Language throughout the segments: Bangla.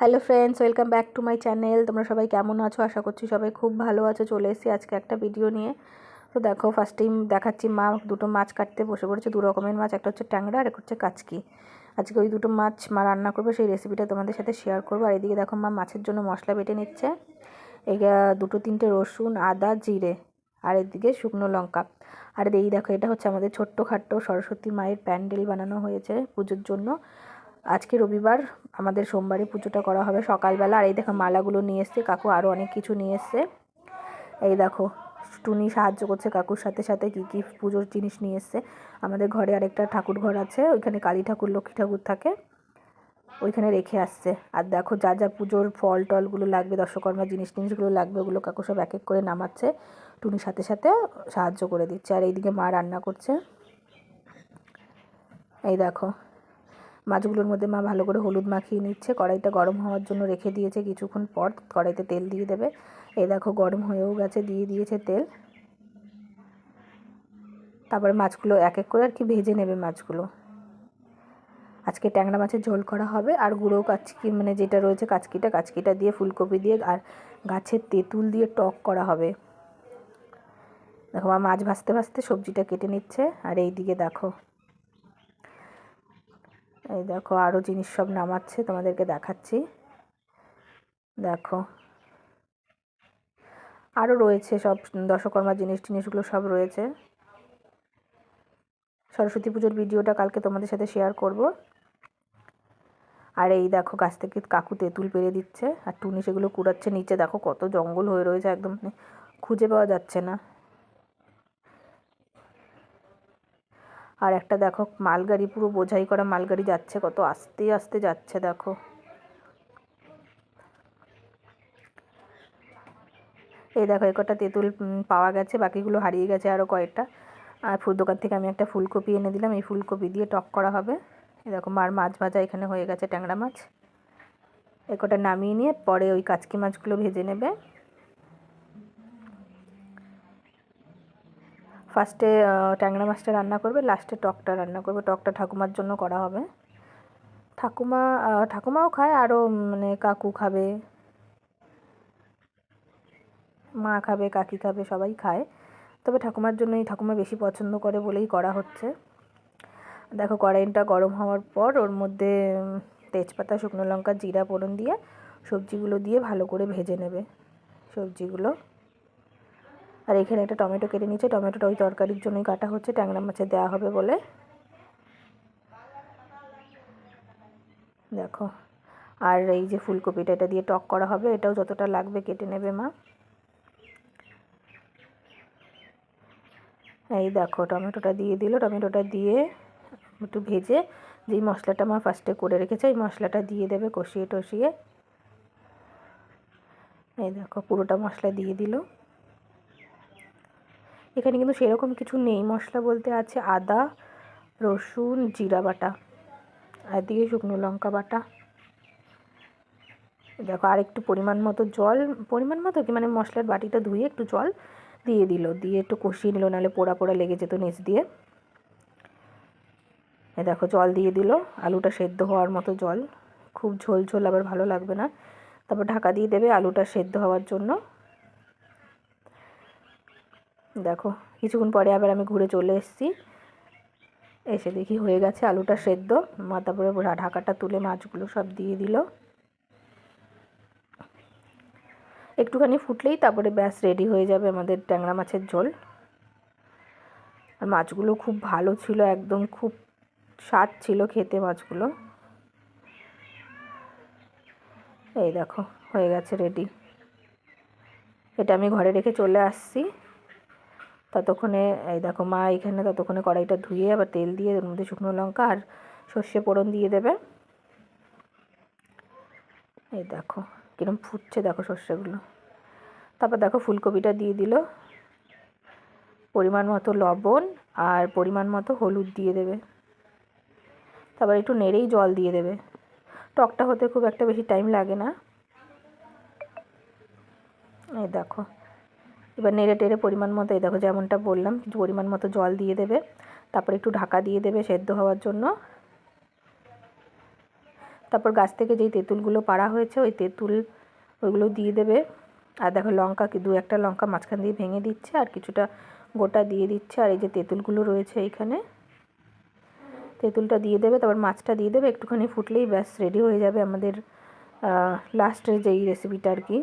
Hello friends, welcome back to my channel. তোমরা সবাই কেমন আছো? আশা করছি সবাই খুব ভালো আছো। চলে এসেছি আজকে একটা ভিডিও নিয়ে। তো দেখো, ফার্স্ট টাইম দেখাচ্ছি, মা দুটো মাছ কাটতে বসে পড়েছে। দু রকমের মাছ, একটা হচ্ছে ট্যাংরা আর একটা হচ্ছে কাচকি। আজকে ওই দুটো মাছ মা রান্না করবে, সেই রেসিপিটা তোমাদের সাথে শেয়ার করবো। আর এদিকে দেখো, মা মাছের জন্য মশলা বেটে নিচ্ছে। এই দুটো তিনটে রসুন, আদা, জিরে, আর এদিকে শুকনো লঙ্কা। আর এই দেখো, এটা হচ্ছে আমাদের ছোট্টখাট্টো সরস্বতী মায়ের প্যান্ডেল বানানো হয়েছে পুজোর জন্য। আজকে রবিবার, আমাদের সোমবারে পুজোটা করা হবে সকালবেলা। আর এই দেখো, মালাগুলো নিয়ে এসছে কাকু, আরও অনেক কিছু নিয়ে এসছে। এই দেখো, টুনি সাহায্য করছে কাকুর সাথে সাথে কী কী পুজোর জিনিস নিয়ে এসছে। আমাদের ঘরে আরেকটা ঠাকুর ঘর আছে, ওইখানে কালী ঠাকুর, লক্ষ্মী ঠাকুর থাকে, ওইখানে রেখে আসছে। আর দেখো, যা যা পুজোর ফল টলগুলো লাগবে, দশকর্মা জিনিসগুলো লাগবে, ওগুলো কাকু সব এক এক করে নামাচ্ছে, টুনির সাথে সাথে সাহায্য করে দিচ্ছে। আর এইদিকে মা রান্না করছে। এই দেখো, মাছগুলোর মধ্যে মা ভালো করে হলুদ মাখিয়ে নিচ্ছে। কড়াইটা গরম হওয়ার জন্য রেখে দিয়েছে, কিছুক্ষণ পর কড়াইতে তেল দিয়ে দেবে। এই দেখো, গরম হয়েও গেছে, দিয়ে দিয়েছে তেল। তারপরে মাছগুলো এক এক করে আর কি ভেজে নেবে মাছগুলো। আজকে ট্যাংরা মাছের ঝোল করা হবে। আর গুঁড়ো কাচকি, মানে যেটা রয়েছে কাচকিটা দিয়ে, ফুলকপি দিয়ে আর গাছের তেঁতুল দিয়ে টক করা হবে। দেখো, মা মাছ ভাজতে ভাজতে সবজিটা কেটে নিচ্ছে। আর এই দিকে দেখো, এই দেখো আরও জিনিস সব নামাচ্ছে, তোমাদেরকে দেখাচ্ছি। দেখো, আরও রয়েছে সব দশকর্মা জিনিসগুলো সব রয়েছে। সরস্বতী পুজোর ভিডিওটা কালকে তোমাদের সাথে শেয়ার করব। আর এই দেখো, গাছ থেকে কাকু তেঁতুল পেড়ে দিচ্ছে, আর টুনি সেগুলো কুড়াচ্ছে। নিচে দেখো কত জঙ্গল হয়ে রয়েছে, একদম খুঁজে পাওয়া যাচ্ছে না। আর একটা দেখো, মালগাড়ি, পুরো বোঝাই করা মালগাড়ি যাচ্ছে, কত আস্তে আস্তে যাচ্ছে দেখো। এই দেখো, একটা তেঁতুল পাওয়া গেছে, বাকিগুলো হারিয়ে গেছে আরও কয়েকটা। আর ফুল দোকান থেকে আমি একটা ফুলকপি এনে দিলাম, এই ফুলকপি দিয়ে টক করা হবে। এই দেখো, মার মাছ ভাজা এখানে হয়ে গেছে, ট্যাংরা মাছ। একটা নামিয়ে নিয়ে পরে ওই কাচকি মাছগুলো ভেজে নেবে। ফার্স্টে ট্যাংরা মাছটা রান্না করবে, লাস্টে টকটা রান্না করবে। টকটা ঠাকুমার জন্য করা হবে। ঠাকুমাও খায়, আরও মানে কাকু খাবে, মা খাবে, কাকি খাবে, সবাই খায়। তবে ঠাকুমার জন্যই, ঠাকুমা বেশি পছন্দ করে বলেই করা হচ্ছে। দেখো, কড়াইটা গরম হওয়ার পর ওর মধ্যে তেজপাতা, শুকনো লঙ্কা, জিরা ফোড়ন দিয়ে সবজিগুলো দিয়ে ভালো করে ভেজে নেবে সবজিগুলো। আর এখানে একটা টমেটো কেটে নিচ্ছে, টমেটোটা ওই তরকারির জন্যই কাটা হচ্ছে, ট্যাংরা মাছে দেওয়া হবে বলে। দেখো, আর এই যে ফুলকপিটা, এটা দিয়ে টক করা হবে, এটাও যতটা লাগবে কেটে নেবে মা। এই দেখো, টমেটোটা দিয়ে দিল, টমেটোটা দিয়ে একটু ভেজে যেই মশলাটা মা ফার্স্টে করে রেখেছে, এই মশলাটা দিয়ে দেবে, কষিয়ে টষিয়ে। এই দেখো, পুরোটা মশলা দিয়ে দিল। এখানে কিন্তু সেরকম কিছু নেই, মশলা বলতে আছে আদা, রসুন, জিরা বাটা, আর দিয়ে শুকনো লঙ্কা বাটা। দেখো, আর একটু পরিমাণ মতো জল, পরিমাণ মতো কি, মানে মশলার বাটিটা ধুয়ে একটু জল দিয়ে দিল, দিয়ে একটু কষিয়ে নিল, নাহলে পোড়া পোড়া লেগে যেত নিচ দিয়ে। দেখো, জল দিয়ে দিল, আলুটা সেদ্ধ হওয়ার মতো জল, খুব ঝোল ঝোল আবার ভালো লাগবে না। তারপর ঢাকা দিয়ে দেবে আলুটা সেদ্ধ হওয়ার জন্য। দেখো, কিছুক্ষণ পরে আবার আমি ঘুরে চলে এসেছি, এসে দেখি হয়ে গেছে আলুটা সেদ্ধ। মা তারপরে ঢাকাটা তুলে মাছগুলো সব দিয়ে দিল। একটুখানি ফুটলেই তারপরে ব্যাস রেডি হয়ে যাবে আমাদের ট্যাংরা মাছের ঝোল। আর মাছগুলো খুব ভালো ছিল, একদম খুব স্বাদ ছিল খেতে মাছগুলো। এই দেখো, হয়ে গেছে রেডি। এটা আমি ঘরে রেখে চলে আসছি। ততক্ষণে এই দেখো, মা এখানে ততক্ষণে কড়াইটা ধুয়ে আবার তেল দিয়ে ওর মধ্যে শুকনো লঙ্কা আর সর্ষে ফোড়ন দিয়ে দেবে। এই দেখো কিরম ফুটছে, দেখো সর্ষেগুলো। তারপর দেখো, ফুলকপিটা দিয়ে দিল, পরিমাণ মতো লবণ আর পরিমাণ মতো হলুদ দিয়ে দেবে। তারপর একটু নেড়েই জল দিয়ে দেবে। টকটা হতে খুব একটা বেশি টাইম লাগে না। এই দেখো, এবার নেড়ে টেড়ে পরিমাণ মতো, এই দেখো যেমনটা বললাম, কিছু পরিমাণ মতো জল দিয়ে দেবে। তারপর একটু ঢাকা দিয়ে দেবে সেদ্ধ হওয়ার জন্য। তারপর গাছ থেকে যেই তেঁতুলগুলো পাড়া হয়েছে ওই তেঁতুল ওইগুলো দিয়ে দেবে। আর দেখো লঙ্কা দু একটা লঙ্কা মাঝখান দিয়ে ভেঙে দিচ্ছে আর কিছুটা গোটা দিয়ে দিচ্ছে। আর এই যে তেঁতুলগুলো রয়েছে এইখানে, তেঁতুলটা দিয়ে দেবে, তারপর মাছটা দিয়ে দেবে, একটুখানি ফুটলেই ব্যাস রেডি হয়ে যাবে আমাদের লাস্টের যেই রেসিপিটা আর কি,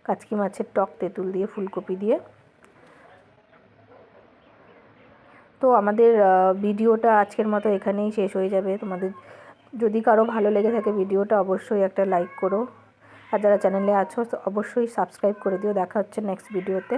কাচকি মাছের টক তেঁতুল দিয়ে ফুলকপি দিয়ে। তো আমাদের ভিডিওটা আজকের মতো এখানেই শেষ হয়ে যাবে। তোমাদের যদি কারো ভালো লেগে থাকে ভিডিওটা অবশ্যই একটা লাইক করো, আর যারা চ্যানেলে আছো অবশ্যই সাবস্ক্রাইব করে দিও। দেখা হচ্ছে নেক্সট ভিডিওতে।